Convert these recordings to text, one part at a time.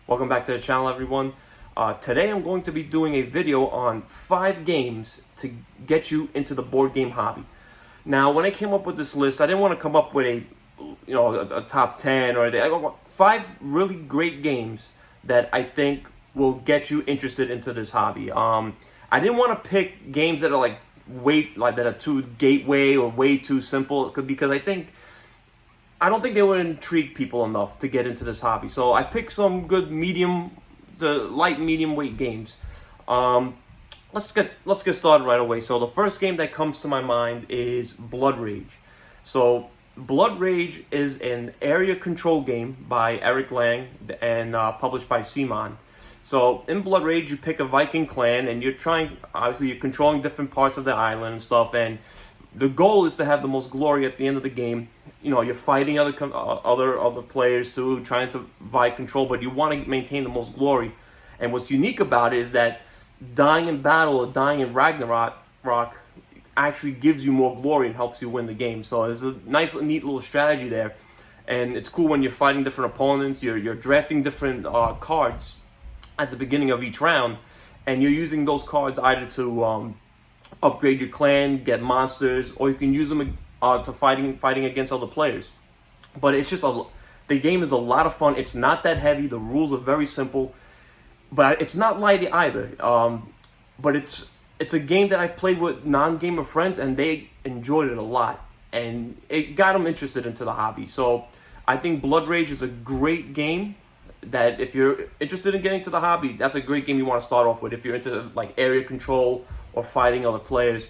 Welcome back to the channel, everyone. Today I'm going to be doing a video on 5 games to get you into the board game hobby. Now, when I came up with this list, I didn't want to come up with a top 10 or I want 5 really great games that I think will get you interested into this hobby. I didn't want to pick games that are that are too gateway or way too simple because I don't think they would intrigue people enough to get into this hobby. So I picked some good light medium weight games. Let's get started right away. So the first game that comes to my mind is Blood Rage. So Blood Rage is an area control game by Eric Lang and published by Simon. So in Blood Rage, you pick a Viking clan and you're controlling different parts of the island and stuff, and the goal is to have the most glory at the end of the game. You know, you're fighting other players too, trying to vie control, but you want to maintain the most glory. And what's unique about it is that dying in battle or dying in Ragnarok actually gives you more glory and helps you win the game. So there's a nice, neat little strategy there, and it's cool when you're fighting different opponents. You're drafting different cards at the beginning of each round, and you're using those cards either to upgrade your clan, get monsters, or you can use them to fighting against other players. But it's just the game is a lot of fun. It's not that heavy. The rules are very simple, but it's not light either. But it's a game that I've played with non-gamer friends, and they enjoyed it a lot, and it got them interested into the hobby. So I think Blood Rage is a great game that if you're interested in getting to the hobby, that's a great game you want to start off with if you're into area control or fighting other players.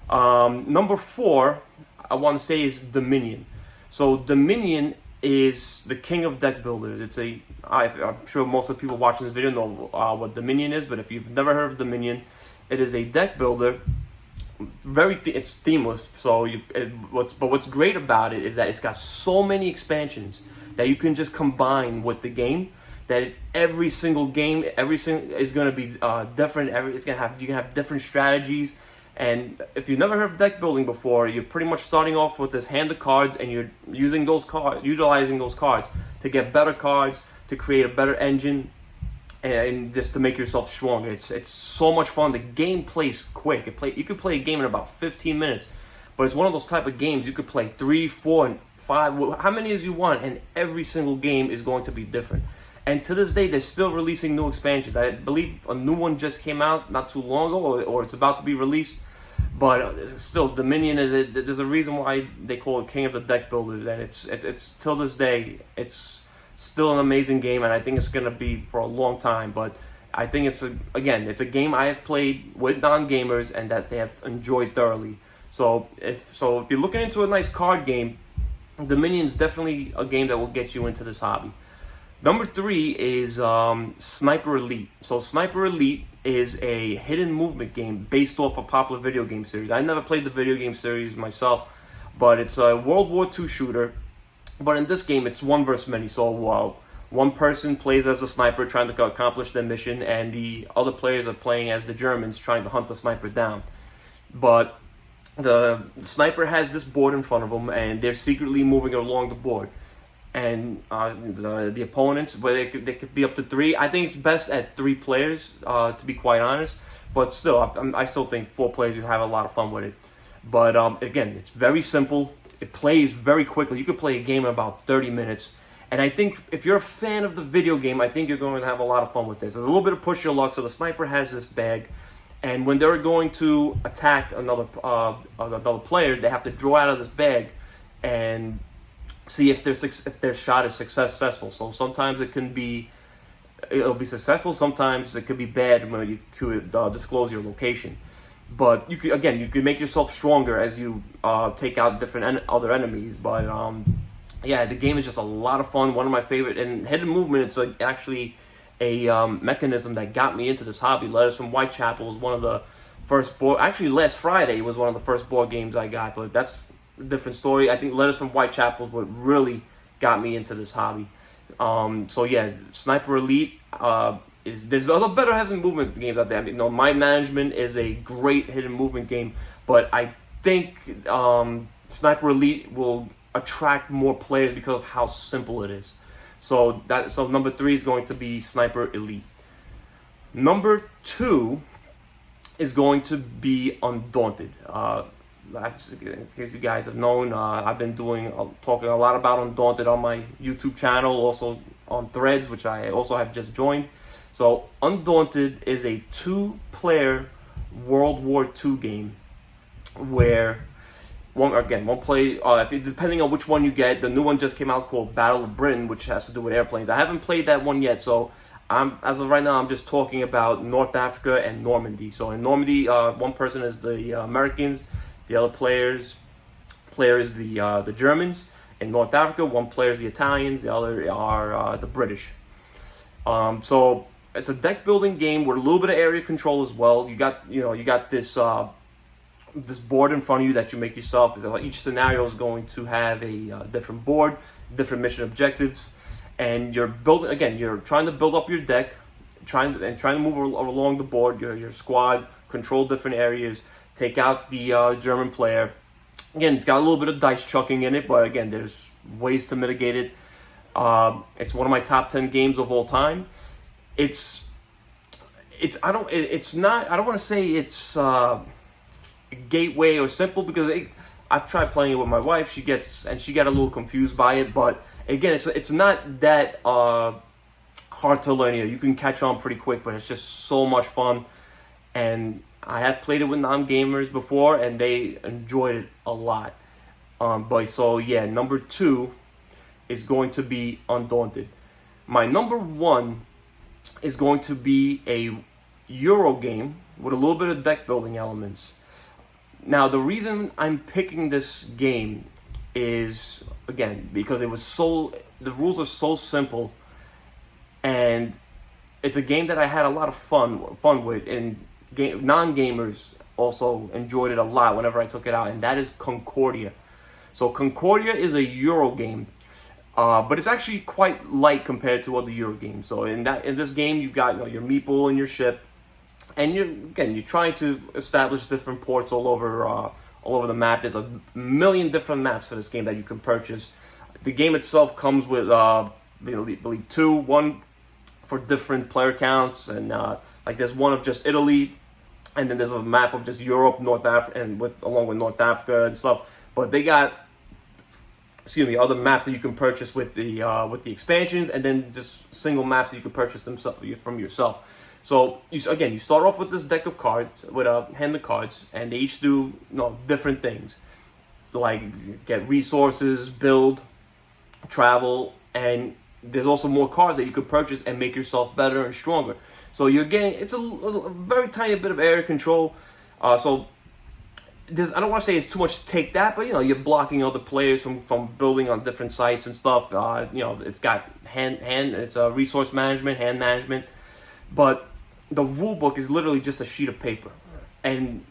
Number 4, I want to say, is Dominion. So Dominion is the king of deck builders. I'm sure most of the people watching this video know what Dominion is, but if you've never heard of Dominion, it is a deck builder. It's themeless. So what's great about it is that it's got so many expansions that you can just combine with the game. That every single game, is going to be different. You can have different strategies. And if you've never heard of deck building before, you're pretty much starting off with this hand of cards, and you're utilizing those cards to get better cards, to create a better engine, and just to make yourself stronger. It's so much fun. The game plays quick. You could play a game in about 15 minutes, but it's one of those type of games you could play 3, 4, and 5, how many as you want, and every single game is going to be different. And to this day, they're still releasing new expansions. I believe a new one just came out not too long ago, or it's about to be released. But still, Dominion there's a reason why they call it King of the Deck Builders, and it's till this day, it's still an amazing game, and I think it's gonna be for a long time. But I think it's a game I have played with non-gamers and that they have enjoyed thoroughly. So if you're looking into a nice card game, Dominion's definitely a game that will get you into this hobby. Number 3 is Sniper Elite. So Sniper Elite is a hidden movement game based off a popular video game series. I never played the video game series myself, but it's a World War II shooter. But in this game, it's one versus many. So one person plays as a sniper trying to accomplish their mission, and the other players are playing as the Germans trying to hunt the sniper down. But the sniper has this board in front of them, and they're secretly moving along the board. And the opponents, but they could be up to 3. I think it's best at 3 players, to be quite honest. But still, I still think 4 players, you have a lot of fun with it. But again, it's very simple. It plays very quickly. You could play a game in about 30 minutes. And I think if you're a fan of the video game, I think you're going to have a lot of fun with this. There's a little bit of push your luck. So the sniper has this bag, and when they're going to attack another player, they have to draw out of this bag and see if their shot is successful. So sometimes it'll be successful. Sometimes it could be bad when you could disclose your location. But you could make yourself stronger as you take out different other enemies. But yeah, the game is just a lot of fun. One of my favorite. And hidden movement, it's actually a mechanism that got me into this hobby. Letters from Whitechapel was one of the first board. Actually, last Friday was one of the first board games I got. But that's a different story. I think Letters from Whitechapel is what really got me into this hobby. So yeah, Sniper Elite there's other better hidden movement games out there. I mean, Mind Management is a great hidden movement game, but I think Sniper Elite will attract more players because of how simple it is. So number 3 is going to be Sniper Elite. Number 2 is going to be Undaunted. In case you guys have known, I've been talking a lot about Undaunted on my YouTube channel, also on Threads, which I also have just joined. So Undaunted is a 2-player World War II game where one play, depending on which one you get. The new one just came out called Battle of Britain, which has to do with airplanes. I haven't played that one yet, so as of right now, I'm just talking about North Africa and Normandy. So in Normandy, one person is the Americans, the other player is the Germans. In North Africa, one player is the Italians, the other are the British. So it's a deck building game with a little bit of area control as well. You got this this board in front of you that you make yourself. Each scenario is going to have a different board, different mission objectives. And you're building, again, you're trying to build up your deck, trying to move along the board, your squad, control different areas, take out the German player. Again, it's got a little bit of dice chucking in it, but again, there's ways to mitigate it. It's one of my top 10 games of all time. I don't want to say it's a gateway or simple, because I've tried playing it with my wife. She got a little confused by it, but again, it's not that hard to learn. You can catch on pretty quick, but it's just so much fun. And I have played it with non-gamers before, and they enjoyed it a lot. Number 2 is going to be Undaunted. My number 1 is going to be a Euro game with a little bit of deck building elements. Now, the reason I'm picking this game is, again, because the rules are so simple, and it's a game that I had a lot of fun with, and non-gamers also enjoyed it a lot whenever I took it out, and that is Concordia. So Concordia is a Euro game, but it's actually quite light compared to other Euro games. So in this game, you've got your meeple and your ship, and you're trying to establish different ports all over the map. There's a million different maps for this game that you can purchase. The game itself comes with, I believe, 2, one for different player counts, and there's one of just Italy, and then there's a map of just Europe, North Africa, and along with North Africa and stuff. But they got, other maps that you can purchase with the expansions, and then just single maps that you can purchase from yourself. So you start off with this deck of cards, with a hand of cards, and they each do different things, like get resources, build, travel, and there's also more cards that you could purchase and make yourself better and stronger. So it's a very tiny bit of area control. I don't want to say it's too much to take that, but you're blocking other players from building on different sites and stuff. It's got it's a resource management, hand management, but the rule book is literally just a sheet of paper. And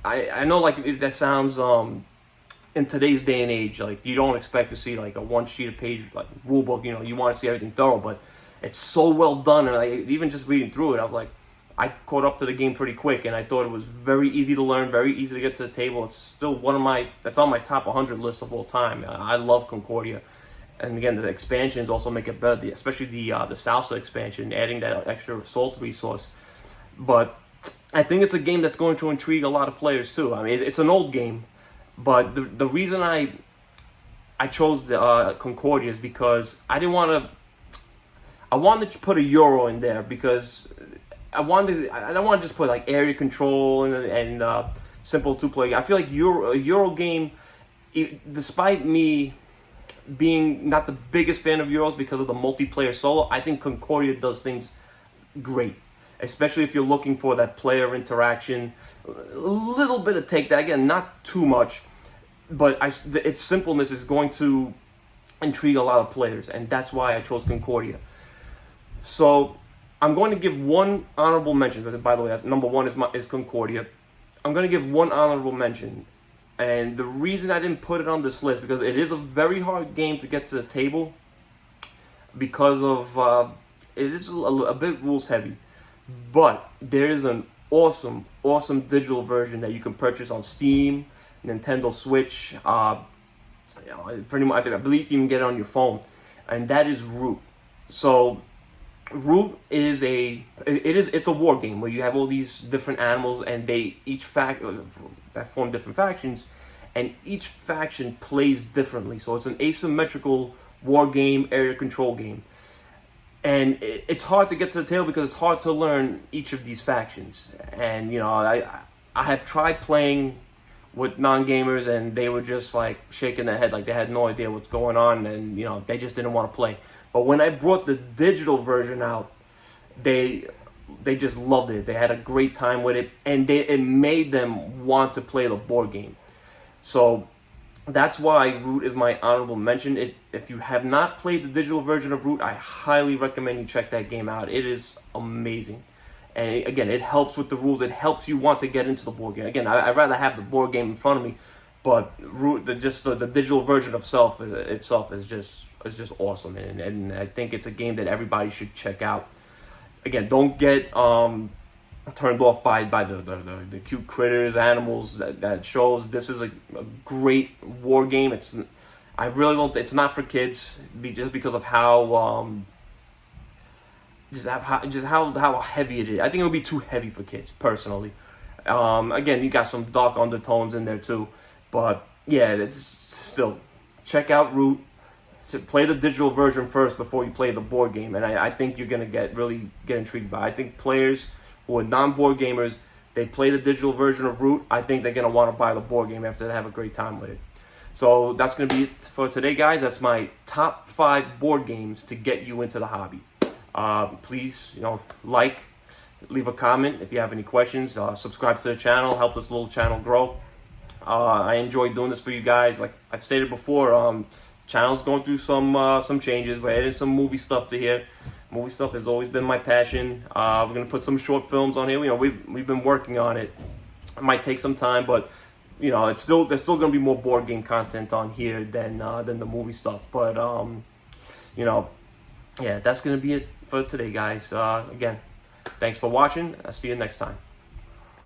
I know that sounds in today's day and age, you don't expect to see a one sheet of page rule book. You want to see everything thorough, but it's so well done. And even just reading through it, I caught up to the game pretty quick, and I thought it was very easy to learn, very easy to get to the table. It's still that's on my top 100 list of all time. I love Concordia. And again, the expansions also make it better, especially the salsa expansion, adding that extra salt resource. But I think it's a game that's going to intrigue a lot of players too. I mean, it's an old game, but the reason I chose the Concordia is because I wanted to put a Euro in there, because I don't want to just put area control and simple 2-player. I feel like a Euro game, despite me being not the biggest fan of Euros because of the multiplayer solo, I think Concordia does things great, especially if you're looking for that player interaction, a little bit of take that, again, not too much, but its simpleness is going to intrigue a lot of players, and that's why I chose Concordia. So I'm going to give one honorable mention, because by the way, number 1 is Concordia. I'm going to give one honorable mention. And the reason I didn't put it on this list, because it is a very hard game to get to the table, because of it is a bit rules heavy. But there is an awesome digital version that you can purchase on Steam, Nintendo Switch. Pretty much, I believe you can get it on your phone. and that is Root. So Root is it's a war game where you have all these different animals, and they that form different factions, and each faction plays differently. So it's an asymmetrical war game, area control game, and it's hard to get to the table because it's hard to learn each of these factions. And I have tried playing with non-gamers, and they were just like shaking their head like they had no idea what's going on, and they just didn't want to play. But when I brought the digital version out, they just loved it. They had a great time with it, and it made them want to play the board game. So that's why Root is my honorable mention. If you have not played the digital version of Root, I highly recommend you check that game out. It is amazing. And again, it helps with the rules. It helps you want to get into the board game. Again, I'd rather have the board game in front of me, but Root, the digital version of itself is just awesome. And I think it's a game that everybody should check out. Again, don't get turned off by the cute critters, animals that shows. This is a great war game. I really don't. It's not for kids just because of how how heavy it is. I think it would be too heavy for kids personally. Again, you got some dark undertones in there too, but yeah, it's still check out Root. To play the digital version first before you play the board game, and I think you're gonna really get intrigued by it. I think players who are non-board gamers, they play the digital version of Root, I think they're gonna want to buy the board game after they have a great time with it. So that's gonna be it for today, guys. That's my top 5 board games to get you into the hobby. Please, like, leave a comment if you have any questions. Subscribe to the channel, help this little channel grow. I enjoy doing this for you guys. Like I've stated before, channel's going through some changes. We're adding some movie stuff to here. Movie stuff has always been my passion. We're gonna put some short films on here. We've been working on it. It might take some time, but there's still gonna be more board game content on here than the movie stuff. But yeah, that's gonna be it for today, guys. Again, thanks for watching. I'll see you next time.